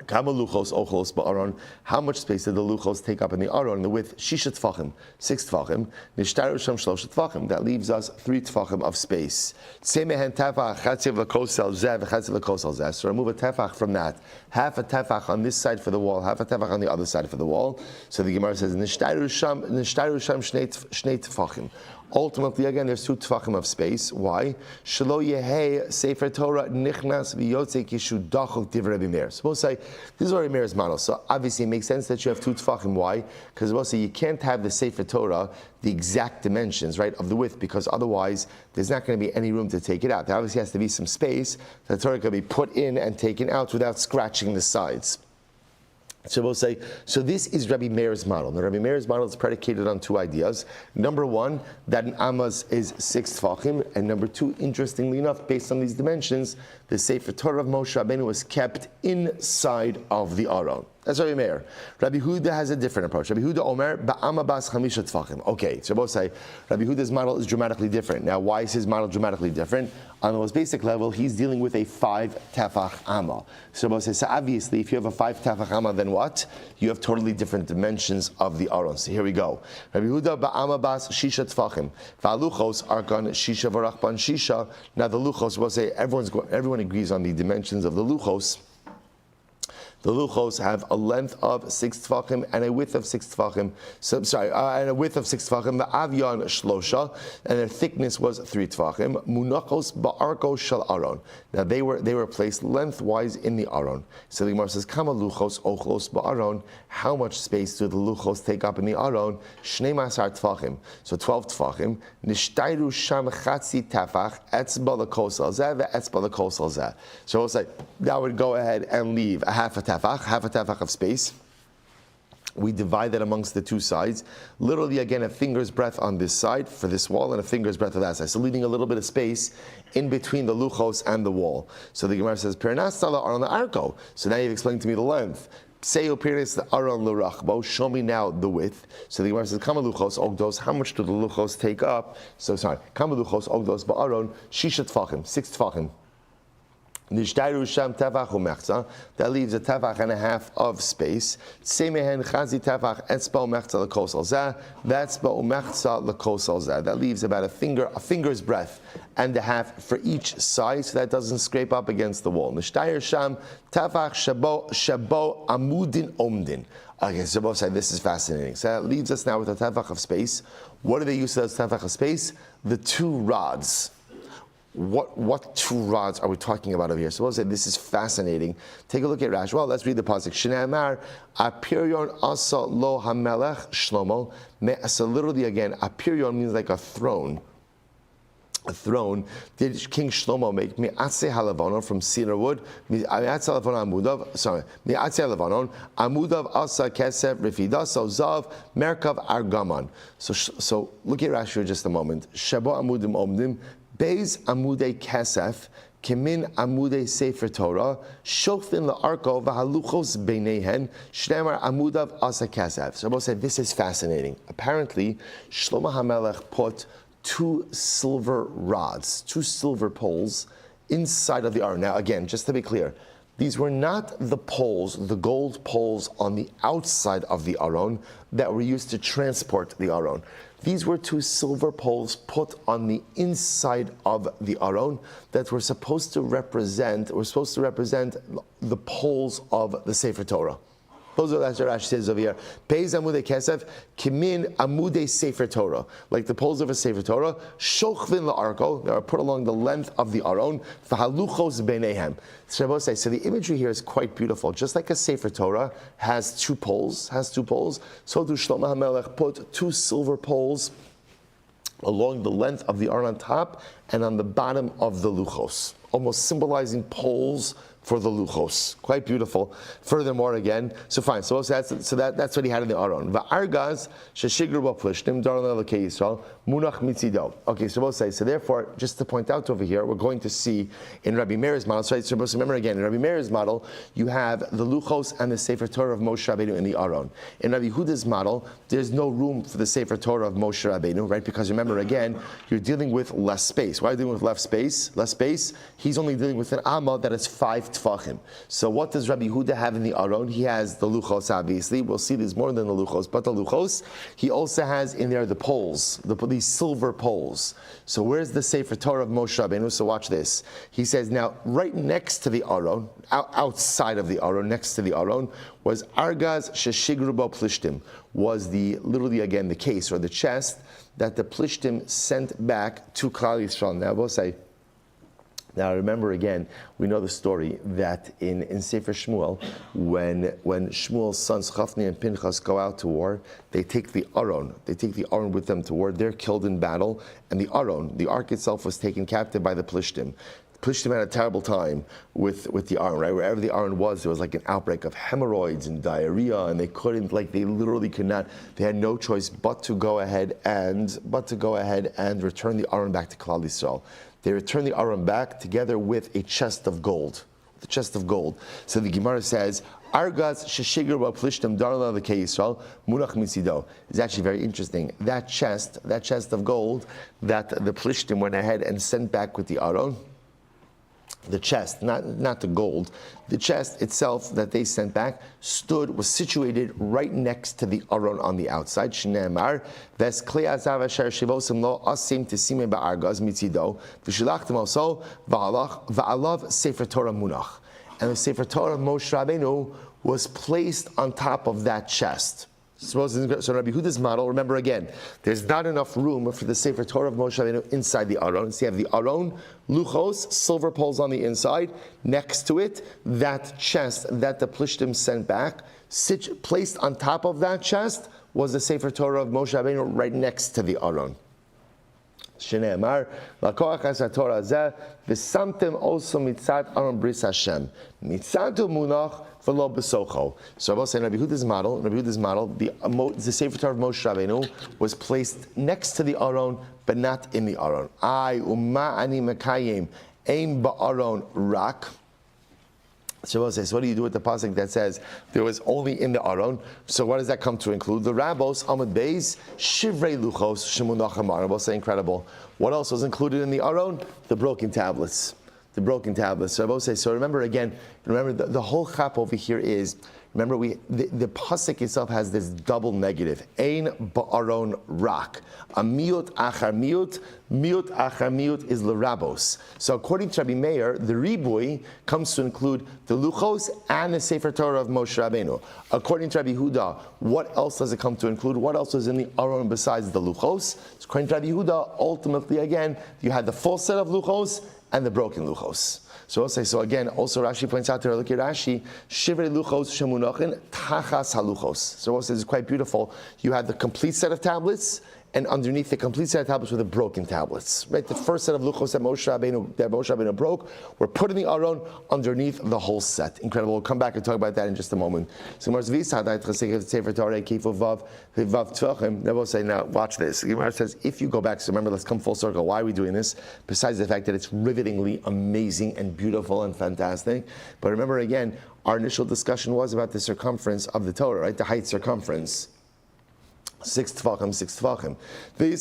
Kama luchos ochos ba'aron. How much space did the luchos take up in the Aron? The width, shisha tfachim, 6 tfachim. Nishtaru sham shlosha tfachim. That leaves us 3 tfachim of space. Semehen tefach chatziv l'kosel zeh v'chatziv l'kosel zeh. So remove a tefach from that. Half a tefach on this side for the wall, half a tefach on the other side for the wall. So the Gemara says nishtaru sham shnei tfachim. Ultimately, again, there's 2 tfachim of space. Why? Shelo yehei sefer Torah nichnas v'yotze kishu dachol divrei Rabbi Meir. So we'll say this is Rabbi Meir's model. So obviously, it makes sense that you have 2 tfachim. Why? Because we'll say you can't have the sefer Torah the exact dimensions, right, of the width, because otherwise there's not going to be any room to take it out. There obviously has to be some space that the Torah can be put in and taken out without scratching the sides. So we'll say, so this is Rabbi Meir's model. Now Rabbi Meir's model is predicated on 2 ideas. Number 1, that an Amos is 6 tfachim, and number 2, interestingly enough, based on these dimensions, the Sefer Torah of Moshe Rabbeinu was kept inside of the Aron. That's Rabbi Meir. Rabbi Huda has a different approach. Rabbi Huda Omer, Ba'ama bas chamisha tfachim. Okay, so both say, Rabbi Huda's model is dramatically different. Now, why is his model dramatically different? On the most basic level, he's dealing with a 5 tefach amma. So both say, so obviously, if you have a 5 tefach amma, then what? You have totally different dimensions of the Aron. So here we go. Rabbi Huda, Ba'ama bas shisha tfachim. Va'luchos arkan shisha v'rachban shisha. Now the luchos, we'll say, everyone agrees on the dimensions of the luchos. The luchos have a length of 6 tefachim and a width of 6 tefachim. And a width of 6 tefachim. The avyon shlosha, and their thickness was 3 tefachim. Munachos ba'arko shel aron. Now they were placed lengthwise in the aron. So the Gemara says, Kama luchos ochlos ba'aron. How much space do the luchos take up in the aron? Shnei masar tefachim. So 12 tefachim. Nishtayru sham chatzi tefach etzba lekosel zeh ve'etzba lekosel zeh. So it's like that would go ahead and leave a half a tefach of space. We divide that amongst the two sides. Literally, again, a finger's breadth on this side for this wall and a finger's breadth on that side. So leaving a little bit of space in between the luchos and the wall. So the Gemara says, Pernas Sala Aron Arko. So now you've explained to me the length. Seyo Pernas the Aron L'Rachbo. Show me now the width. So the Gemara says, Kama luchos ogdos. How much do the luchos take up? So sorry, Kama luchos ogdos ba'aron shisha tefachim, 6 tefachim. That leaves a tefach and a half of space. That leaves about a finger's breadth and a half for each side, so that doesn't scrape up against the wall. Okay, so say this is fascinating. So that leaves us now with a tefach of space. What do they use as tefach of space? The 2 rods. What 2 rods are we talking about over here? So we'll say this is fascinating. Take a look at Rashi. Well, let's read the pasuk. Shneimar apirion asa lo hamelech shlomo. So literally again, apirion means like a throne. A throne. Did King Shlomo make mi'atse halavonon from cedar wood? Mi'atse halavonon amudav. Sorry, mi'atse halavonon amudav asa kesef rifidaso zav merkav argaman. So look at Rashi for just a moment. Shabo amudim omdim. Beis amudei kesef, kimin amudei sefer Torah, shofin la'arko v'haluchos beinehen, shnemar amudav asa kesef. So Rabbi said, this is fascinating. Apparently, Shlomo HaMelech put 2 silver rods, 2 silver poles inside of the aron. Now again, just to be clear, these were not the poles, the gold poles on the outside of the aron that were used to transport the aron. These were 2 silver poles put on the inside of the aron that were supposed to represent the poles of the Sefer Torah. Those are what Rashi says over here. Peis amudei kesef, kimin amudei Sefer Torah. Like the poles of a Sefer Torah, shochvin la'arko, they are put along the length of the aron, v'haluchos beinehem. So the imagery here is quite beautiful. Just like a Sefer Torah has 2 poles, so do Shlomo HaMelech put 2 silver poles along the length of the aron on top and on the bottom of the luchos, almost symbolizing poles for the luchos. Quite beautiful. Furthermore, again, so fine. So that's what he had in the aron. Va'argaz sheshigru b'plishtim daron elokei Yisrael munach mitzido. Okay, so we'll say. So therefore, just to point out over here, we're going to see in Rabbi Meir's model. So remember again, in Rabbi Meir's model, you have the luchos and the Sefer Torah of Moshe Rabbeinu in the aron. In Rabbi Huda's model, there's no room for the Sefer Torah of Moshe Rabbeinu, right? Because remember again, you're dealing with less space. Why are you dealing with less space? He's only dealing with an amma that is 5 tefachim. So what does Rabbi Huda have in the aron? He has the luchos, obviously. We'll see there's more than the luchos, but the luchos, he also has in there the poles, these silver poles. So where's the Sefer Torah of Moshe Rabbeinu? So watch this. He says now, right next to the aron, outside of the aron, next to the aron, was argaz sheshigru bo plishtim, was literally again the case or the chest that the plishtim sent back to Klal Yisrael. Now we'll say, now remember again, we know the story that in Sefer Shmuel, when Shmuel's sons Chafni and Pinchas go out to war, they take the aron with them to war. They're killed in battle, and the aron, the ark itself, was taken captive by the Plishtim. Plishtim had a terrible time with the aron, right? Wherever the aron was, there was like an outbreak of hemorrhoids and diarrhea, and they literally could not. They had no choice but to go ahead and return the aron back to Klal Yisrael. They return the aron back together with a chest of gold. The chest of gold. So the Gemara says, Argaz sheshigru b'plishtim darla l'kei Yisrael munach mitzido. It's actually very interesting. That chest of gold that the plishtim went ahead and sent back with the aron, the chest, not the gold, the chest itself that they sent back was situated right next to the aron on the outside. Shneimar ves klei azav asher shivosim lo asim tesime ba'argaz mitzido v'shilachtem also va'alav sefer Torah munach. And the Sefer Torah of Moshe Rabbeinu was placed on top of that chest. So Rabbi Yehuda's model, remember again, there's not enough room for the Sefer Torah of Moshe Rabbeinu inside the Aron. So you have the Aron, luchos, silver poles on the inside. Next to it, that chest that the Plishtim sent back, placed on top of that chest was the Sefer Torah of Moshe Rabbeinu right next to the Aron. Shneimar, Lakoach HaTorah Zeh, V'samtem also mitzad Aron Bris Hashem. Mitzadu munach v'lo b'socho. So I will say Rabbi Yehuda's model, the Sefer Torah of Moshe Rabbeinu was placed next to the Aron, but not in the Aron. I umma ani mekayim ein ba'aron rak. So what do you do with the pasuk that says there was only in the Aron? So what does that come to include? The Rabbos, Amud Beis, Shivrei Luchos, Shemunachim Aron. We'll say incredible. What else was included in the Aron? The broken tablets. The broken tablets. So I will say, so remember the whole chap over here is, remember the pasuk itself has this double negative. Ein ba'aron rak. A miut achar miut achar miut is l'rabos. So according to Rabbi Meir, the ribui comes to include the luchos and the Sefer Torah of Moshe Rabbeinu. According to Rabbi Yehuda, what else does it come to include? What else is in the Aron besides the luchos? So according to Rabbi Yehuda, ultimately again, you had the full set of luchos and the broken luchos. So I'll say, so again, also Rashi points out there, look at Rashi, Shivrei luchos shemunachin tachas haluchos. So I'll say it's quite beautiful. You had the complete set of tablets, and underneath the complete set of tablets were the broken tablets. Right, the first set of luchos that Moshe Rabbeinu broke were put in the Aron underneath the whole set. Incredible. We'll come back and talk about that in just a moment. So Gemara says, now watch this. Gemara says, if you go back, so remember, let's come full circle. Why are we doing this? Besides the fact that it's rivetingly amazing and beautiful and fantastic. But remember again, our initial discussion was about the circumference of the Torah, right? The height circumference. 6 tvachim, 6 tvachim. If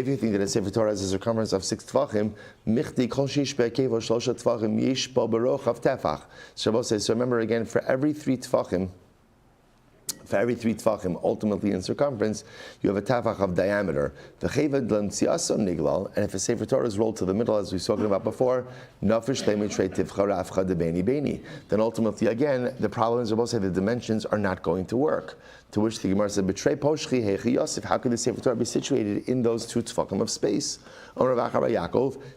you think that a Sefer Torah has a circumference of 6 tvachim, michti kol shish be'kevo shlosha tvachim yish bo berochav tefach. Shabbos says, so remember again, for every 3 tvachim, ultimately in circumference, you have a tafach of diameter. And if a Sefer Torah is rolled to the middle, as we were talking about before, then ultimately again, the problem is, we'll say the dimensions are not going to work. To which the Gemara said, "Betrei poshchi hechi Yosef." How could the Sefer Torah be situated in those 2 tefachim of space?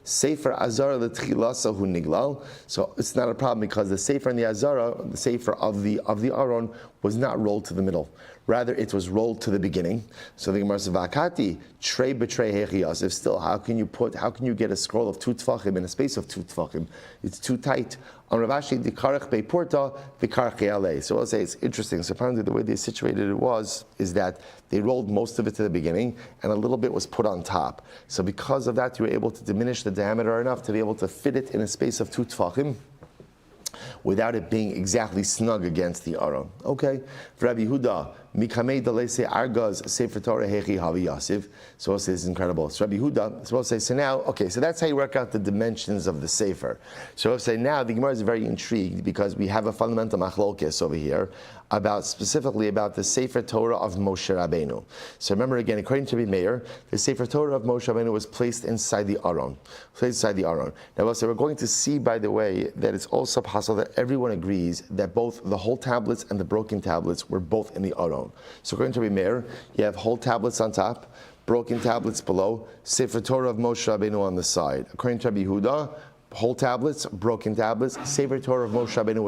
Sefer Azara l'tchilasa hu niglal. So it's not a problem because the Sefer and the Azara, the Sefer of the Aron, was not rolled to the middle. Rather, it was rolled to the beginning. So the Gemara says, "Vakati trei betrei hechi Yosef." Still, how can you get a scroll of 2 tefachim in a space of 2 tefachim? It's too tight. On Ravashi, the karach beporta, the karach ale. So I'll say it's interesting. So apparently, the way they situated it is that they rolled most of it to the beginning, and a little bit was put on top. So because of that, you were able to diminish the diameter enough to be able to fit it in a space of 2 tefachim, without it being exactly snug against the Aron. Okay, Rabbi Yehuda, Mikamei Dalese Argaz Sefer Torah Hechi Havi Yosef. So we'll say this is incredible. So Rabbi Yehuda, so we'll say, so now, okay, so that's how you work out the dimensions of the Sefer. So we'll say now the Gemara is very intrigued because we have a fundamental machlokes over here specifically about the Sefer Torah of Moshe Rabbeinu. So remember again, according to Rabbi Meir, the Sefer Torah of Moshe Rabbeinu was placed inside the Aron. Now we'll say we're going to see, by the way, that it's also possible that everyone agrees that both the whole tablets and the broken tablets were both in the Aron. So according to Rabbi Meir, you have whole tablets on top, broken tablets below, Sefer Torah of Moshe Rabbeinu on the side. According to Rabbi Yehuda, whole tablets, broken tablets, Sefer Torah of Moshe Rabbeinu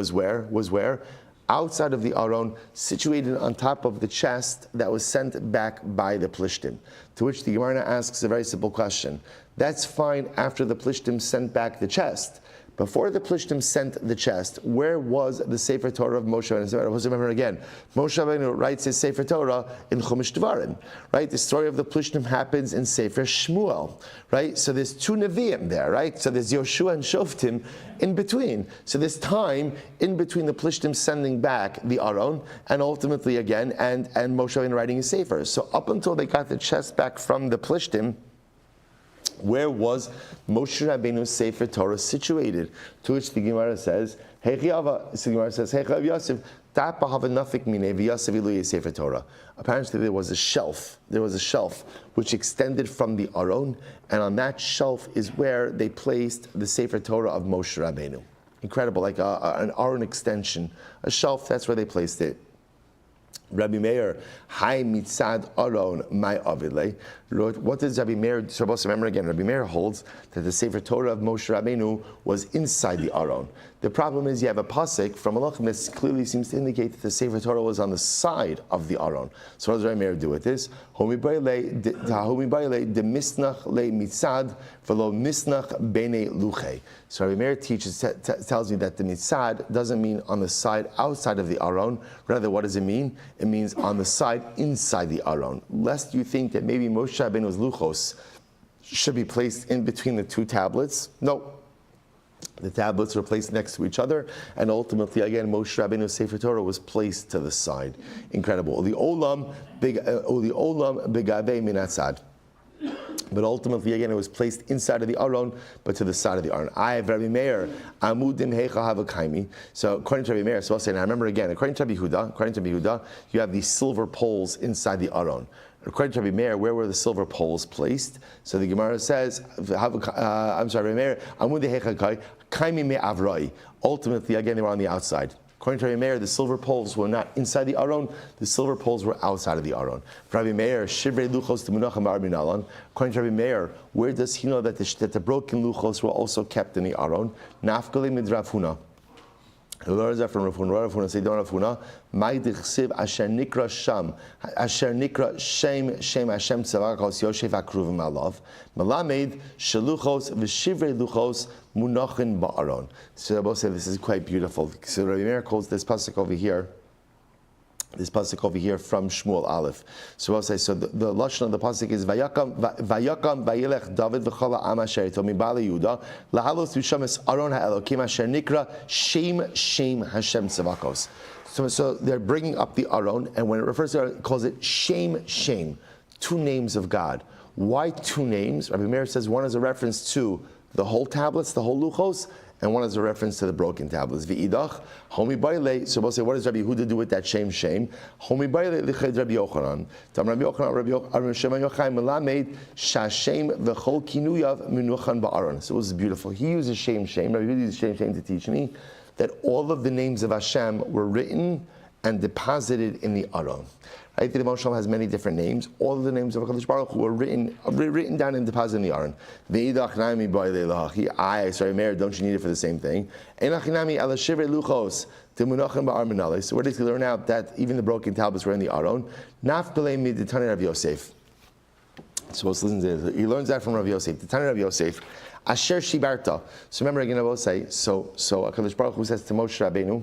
was where? Outside of the Aron, situated on top of the chest that was sent back by the Plishtim. To which the Gemara asks a very simple question. That's fine after the Plishtim sent back the chest. Before the Plishtim sent the chest, where was the Sefer Torah of Moshe Rabbeinu? Remember again, Moshe Rabbeinu writes his Sefer Torah in Chumash Devarim, right? The story of the Plishtim happens in Sefer Shmuel, right? So there's 2 Nevi'im there, right? So there's Yoshua and Shoftim in between. So there's time in between the Plishtim sending back the Aron and ultimately again, and Moshe Rabbeinu writing his Sefer. So up until they got the chest back from the Plishtim, where was Moshe Rabbeinu's Sefer Torah situated? To which the Gemara says, Yosef, apparently there was a shelf. Which extended from the Aron, and on that shelf is where they placed the Sefer Torah of Moshe Rabbeinu. Incredible, like an Aron extension, a shelf. That's where they placed it. Rabbi Meir, Hai Mitzad Aron, my Avidle. What does Rabbi Meir, supposed to remember again? Rabbi Meir holds that the Sefer Torah of Moshe Rabbeinu was inside the Aron. The problem is you have a pasuk from Malachim that clearly seems to indicate that the Sefer Torah was on the side of the Aron. So what does Rabbi Meir do with this? Homi Baile de Misnach le Mitzad v'lo Misnach bene Luche. So Rabbi Meir tells me that the Mitzad doesn't mean on the side outside of the Aron. Rather, what does it mean? It means on the side inside the Aron. Lest you think that maybe Moshe Rabbeinu's luchos should be placed in between the two tablets. No. The tablets were placed next to each other, and ultimately, again, Moshe Rabbeinu's Sefer Torah was placed to the side. Incredible. The olam begavei minatzad. But ultimately, again, it was placed inside of the Aron, but to the side of the Aron. I have Rabbi Meir, amudim heicha havakaimi. So according to Rabbi Meir, so I'll say, now remember again, according to Rabbi Yehuda, you have these silver poles inside the Aron. According to Rabbi Meir, where were the silver poles placed? So the Gemara says, Rabbi Meir, amudim heicha kaimi me avrai. Ultimately, again, they were on the outside. According to Rabbi Meir, the silver poles were not inside the Aron, the silver poles were outside of the Aron. For Rabbi Meir, shivrei luchos temunachim ba'arbin alon. According to Rabbi Meir, where does he know that the broken luchos were also kept in the Aron? Nafkali mid Rav Huna. He learns that from Rav Huna. Rav Huna say, "Don't Rav Huna, my dichsiv asher nikra sham, asher nikra shem Hashem tzavakos yoshev akruvim alav, melamed sheluchos v'shivrei luchos munachin ba'aron." So Rabbi said this is quite beautiful. So Rabbi Meir calls this pasuk over here from Shmuel Aleph. So I'll say, so the lashon of the pasuk is Vayakam Vayilech David v'chala am asher ito mibale Yehuda lahalos v'shames Aron ha'elokim asher nikra Shem Hashem tzavakos. So they're bringing up the Aron, and when it refers to it calls it Shem, two names of God. Why two names? Rabbi Meir says one is a reference to the whole tablets, the whole luchos, and one is a reference to the broken tablets. V'idach, homi baile. So we'll say, what does Rabbi Yehuda do with that Shem? Homi baile liched Rabbi Yochanan. Tam Rabbi Yochanan, Shema Yochai melamed shashem v'chol kinuyav minuchan ba'aron. So it was beautiful. He uses Shem. Rabbi Yehuda uses Shem to teach me that all of the names of Hashem were written and deposited in the Aron. Right? The Moshe has many different names. All of the names of HaKadosh Baruch Hu were written down and deposited in the Aron. Sorry, Meir, don't you need it for the same thing? So where does he learn out that even the broken tablets were in the Aron? So let's listen to this. He learns that from Rav Yosef. The Tana Rav Yosef. Asher Shibarta. So remember again, I will say, so HaKadosh Baruch Hu says to Moshe Rabbeinu,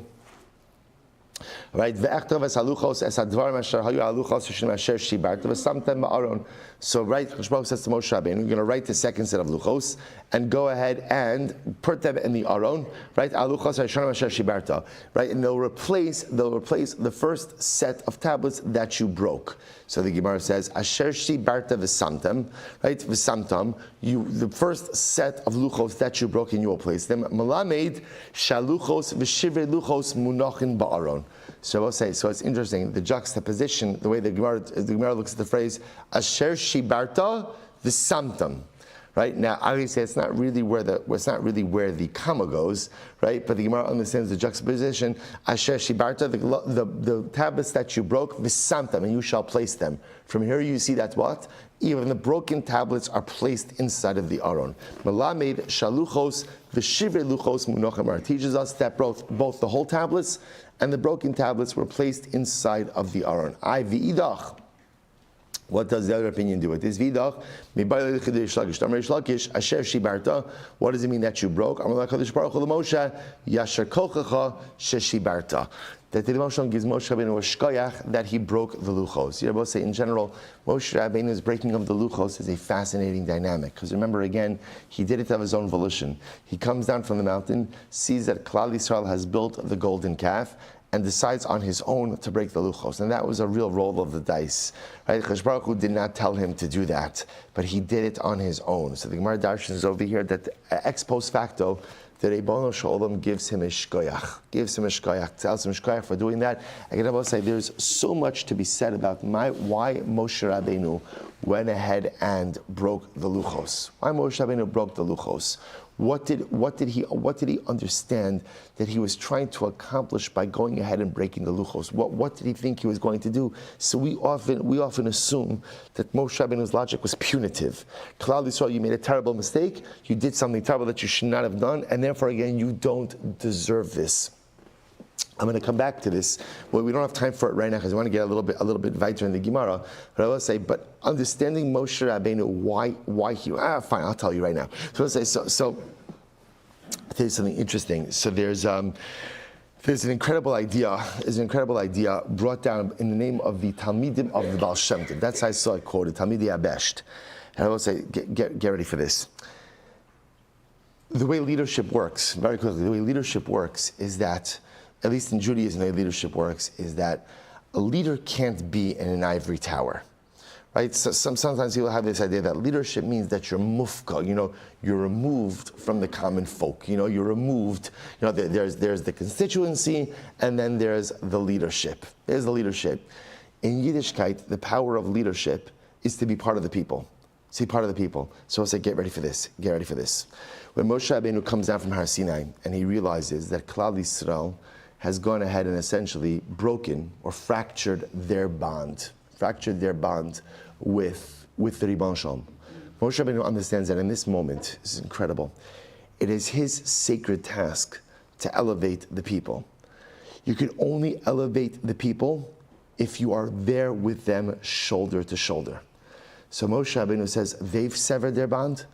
right? So right, Hashemah says to Moshe Rabbeinu, you're going to write the second set of luchos and go ahead and put them in the Aron, right? Right, and they'll replace the first set of tablets that you broke. So the Gemara says, Asher shibarta v'samtam, right? V'samtam, the first set of luchos that you broke and you will place them. Malamed shaluchos v'shivre luchos munachin ba'aron. So I'll say, so it's interesting, the juxtaposition, the way the Gemara looks at the phrase, Asher shibarta v'samtam. Right now, obviously, it's not really where the comma goes, right? But the Gemara understands the juxtaposition. Asher shibarta, the tablets that you broke, v'samtam, and you shall place them. From here, you see that what? Even the broken tablets are placed inside of the Aron. Melamed shaluchos v'shivre luchos munochem teaches us that both the whole tablets and the broken tablets were placed inside of the Aron. I v'idach. What does the other opinion do with this? Vidach, asher shibarta. What does it mean that you broke? That the Moshe gives Moshe Rabbeinu a shkoyach that he broke the luchos. You both say in general, Moshe Rabbeinu's breaking of the luchos is a fascinating dynamic. Because remember again, he did it of his own volition. He comes down from the mountain, sees that Klal Yisrael has built the golden calf, and decides on his own to break the luchos. And that was a real roll of the dice. Right? HaKadosh Baruch Hu did not tell him to do that, but he did it on his own. So the Gemara Darshan is over here that ex post facto, the Rebbeinu Shalom gives him a shkoyach, tells him shkoyach for doing that. I can also say there's so much to be said about why Moshe Rabbeinu went ahead and broke the luchos. Why Moshe Rabbeinu broke the luchos? What did he understand that he was trying to accomplish by going ahead and breaking the luchos? What did he think he was going to do? So we often assume that Moshe Rabbeinu's logic was punitive. Klal Yisrael, you made a terrible mistake, you did something terrible that you should not have done, and therefore again you don't deserve this. I'm going to come back to this. Well, we don't have time for it right now because I want to get a little bit weiter in the Gemara. But I will say, but understanding Moshe Rabbeinu, why he? Fine, I'll tell you right now. So I'll say, so I'll tell you something interesting. So there's an incredible idea. There's an incredible idea brought down in the name of the Talmidim of the Baal Shem Tov. That's how I saw it quoted, Talmidei Abesht. And I will say, get ready for this. The way leadership works, very quickly, the way leadership works is that, at least in Judaism, the way leadership works is that a leader can't be in an ivory tower, right? So sometimes people have this idea that leadership means that you're mufka, you're removed from the common folk, you're removed, there's the constituency and then there's the leadership. There's the leadership. In Yiddishkeit, the power of leadership is to be part of the people. See, part of the people. So I'll say, get ready for this. Get ready for this. When Moshe Rabbeinu comes down from Har Sinai and he realizes that Klal Yisrael has gone ahead and essentially broken or fractured their bond with the Ribon Shalom. Moshe Rabbeinu understands that in this moment, this is incredible, it is his sacred task to elevate the people. You can only elevate the people if you are there with them shoulder to shoulder. So Moshe Rabbeinu says, they've severed their bond.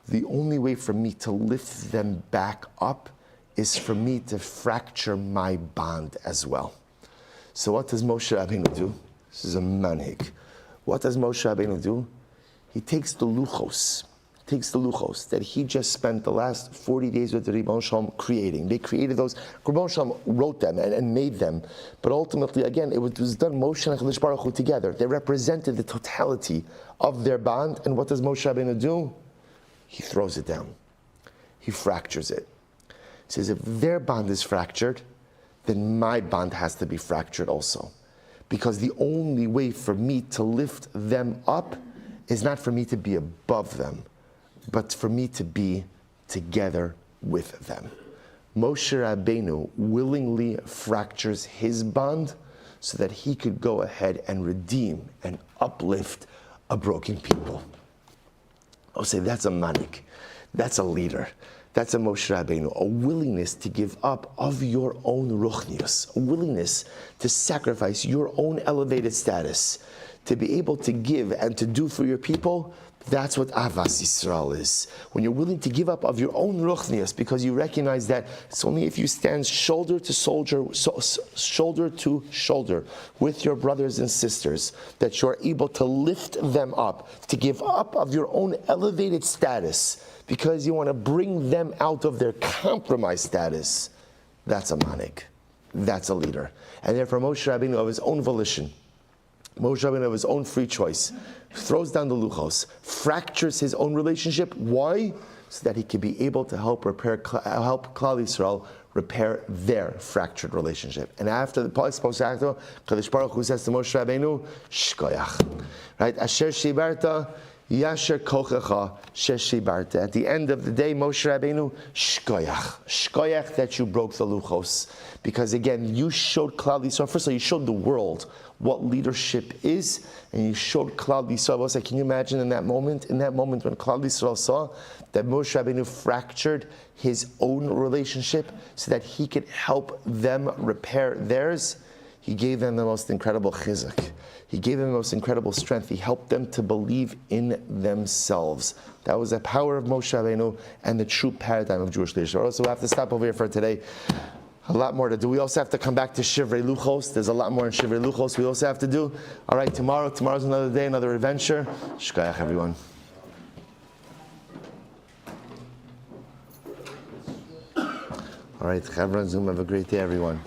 The only way for me to lift them back up is for me to fracture my bond as well. So what does Moshe Rabbeinu do? This is a manhig. What does Moshe Rabbeinu do? He takes the luchos that he just spent the last 40 days with the Ribon Shalom creating. They created those. Ribon Shalom wrote them and made them. But ultimately, again, it was done Moshe and HaKadosh Baruch Hu together. They represented the totality of their bond. And what does Moshe Rabbeinu do? He throws it down. He fractures it. He says, if their bond is fractured, then my bond has to be fractured also. Because the only way for me to lift them up is not for me to be above them, but for me to be together with them. Moshe Rabbeinu willingly fractures his bond so that he could go ahead and redeem and uplift a broken people. I'll say that's a manik, that's a leader. That's a Moshe Rabbeinu, a willingness to give up of your own ruchnius, a willingness to sacrifice your own elevated status, to be able to give and to do for your people. That's what Avas Yisrael is. When you're willing to give up of your own ruchnius because you recognize that it's only if you stand shoulder to shoulder with your brothers and sisters that you're able to lift them up, to give up of your own elevated status because you want to bring them out of their compromised status. That's a manik. That's a leader. And therefore Moshe Rabbeinu of his own volition, Moshe Rabbeinu of his own free choice, throws down the luchos, fractures his own relationship. Why? So that he can be able to help Klal Yisrael repair their fractured relationship. And after the post-acto, Kadosh Baruch Hu says to Moshe Rabbeinu, Shkoyach. Right? Asher shibarta, Yasher kochecha sheshibarta. At the end of the day, Moshe Rabbeinu, Shkoyach. Shkoyach that you broke the luchos. Because again, you showed Klal Yisrael, first of all, you showed the world what leadership is, and you showed Klal Yisrael. I was like, can you imagine in that moment when Klal Yisrael saw that Moshe Rabbeinu fractured his own relationship so that he could help them repair theirs? He gave them the most incredible chizuk. He gave them the most incredible strength. He helped them to believe in themselves. That was the power of Moshe Rabbeinu and the true paradigm of Jewish leadership. Also, we have to stop over here for today. A lot more to do. We also have to come back to Shivrei Luchos. There's a lot more in Shivrei Luchos we also have to do. All right, tomorrow's another day, another adventure. Shkoyach, everyone. All right, Chavra and Zoom, have a great day, everyone.